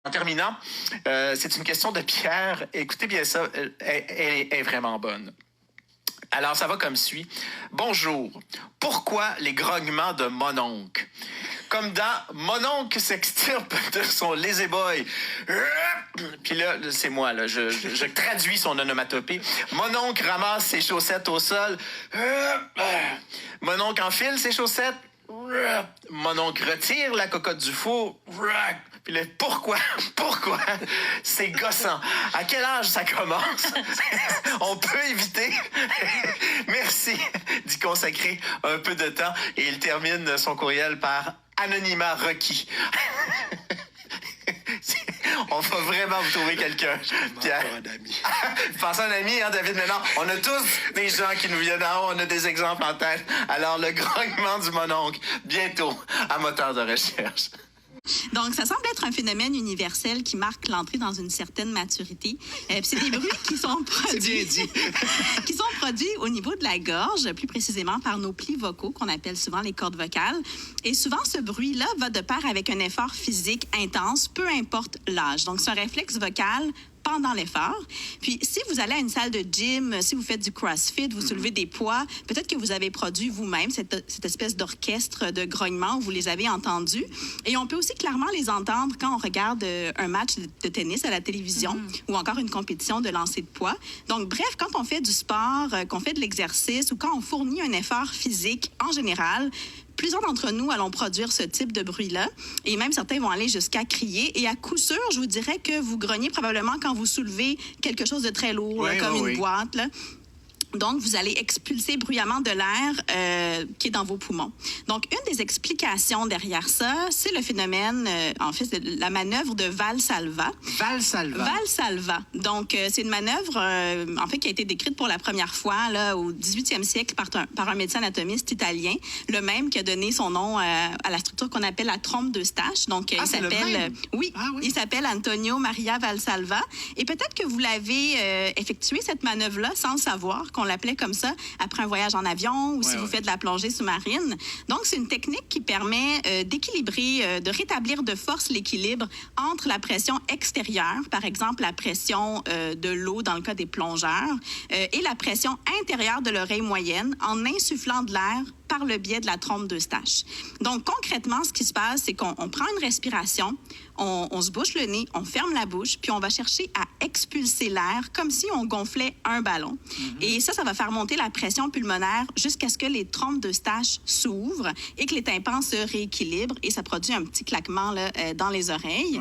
En terminant, c'est une question de Pierre. Écoutez bien ça, elle est vraiment bonne. Alors, ça va comme suit. Bonjour. Pourquoi les grognements de mon oncle? Comme dans Mon oncle s'extirpe de son lazy boy. Puis là, c'est moi, là. Je traduis son onomatopée. Mon oncle ramasse ses chaussettes au sol. Mon oncle enfile ses chaussettes. Mon oncle retire la cocotte du four. Puis là, pourquoi? C'est gossant. À quel âge ça commence? On peut éviter. Merci d'y consacrer un peu de temps. Et il termine son courriel par anonymat requis. On va vraiment vous trouver quelqu'un. Pierre. Un ami. Pensez à un ami, hein, David? Mais non, on a tous des gens qui nous viennent en haut, on a des exemples en tête. Alors, le grognement du mononcle, bientôt, à moteur de recherche. Donc, ça semble être un phénomène universel qui marque l'entrée dans une certaine maturité. C'est des bruits qui sont produits, qui sont produits au niveau de la gorge, plus précisément par nos plis vocaux, qu'on appelle souvent les cordes vocales. Et souvent, ce bruit-là va de pair avec un effort physique intense, peu importe l'âge. Donc, c'est un réflexe vocal pendant l'effort. Puis, si vous allez à une salle de gym, si vous faites du CrossFit, vous soulevez des poids, peut-être que vous avez produit vous-même cette espèce d'orchestre de grognements, vous les avez entendus. Et on peut aussi clairement les entendre quand on regarde un match de tennis à la télévision ou encore une compétition de lancer de poids. Donc, bref, quand on fait du sport, qu'on fait de l'exercice ou quand on fournit un effort physique en général, plusieurs d'entre nous allons produire ce type de bruit-là. Et même certains vont aller jusqu'à crier. Et à coup sûr, je vous dirais que vous grognez probablement quand vous soulevez quelque chose de très lourd, là, comme une boîte, là. Donc, vous allez expulser bruyamment de l'air qui est dans vos poumons. Donc, une des explications derrière ça, c'est le phénomène, en fait, c'est la manœuvre de Valsalva. Valsalva. Donc, c'est une manœuvre, en fait, qui a été décrite pour la première fois là, au 18e siècle par un médecin anatomiste italien, le même qui a donné son nom à la structure qu'on appelle la trompe d'Eustache. Donc, il s'appelle... Oui, il s'appelle Antonio Maria Valsalva. Et peut-être que vous l'avez effectué, cette manœuvre-là, sans le savoir, qu'on l'appelait comme ça, après un voyage en avion ou si vous faites de la plongée sous-marine. Donc, c'est une technique qui permet d'équilibrer, de rétablir de force l'équilibre entre la pression extérieure, par exemple la pression de l'eau dans le cas des plongeurs, et la pression intérieure de l'oreille moyenne en insufflant de l'air par le biais de la trompe d'Eustache. Donc, concrètement, ce qui se passe, c'est qu'on prend une respiration, on se bouche le nez, on ferme la bouche, puis on va chercher à expulser l'air comme si on gonflait un ballon. Et ça va faire monter la pression pulmonaire jusqu'à ce que les trompes d'Eustache s'ouvrent et que les tympans se rééquilibrent et ça produit un petit claquement là, dans les oreilles.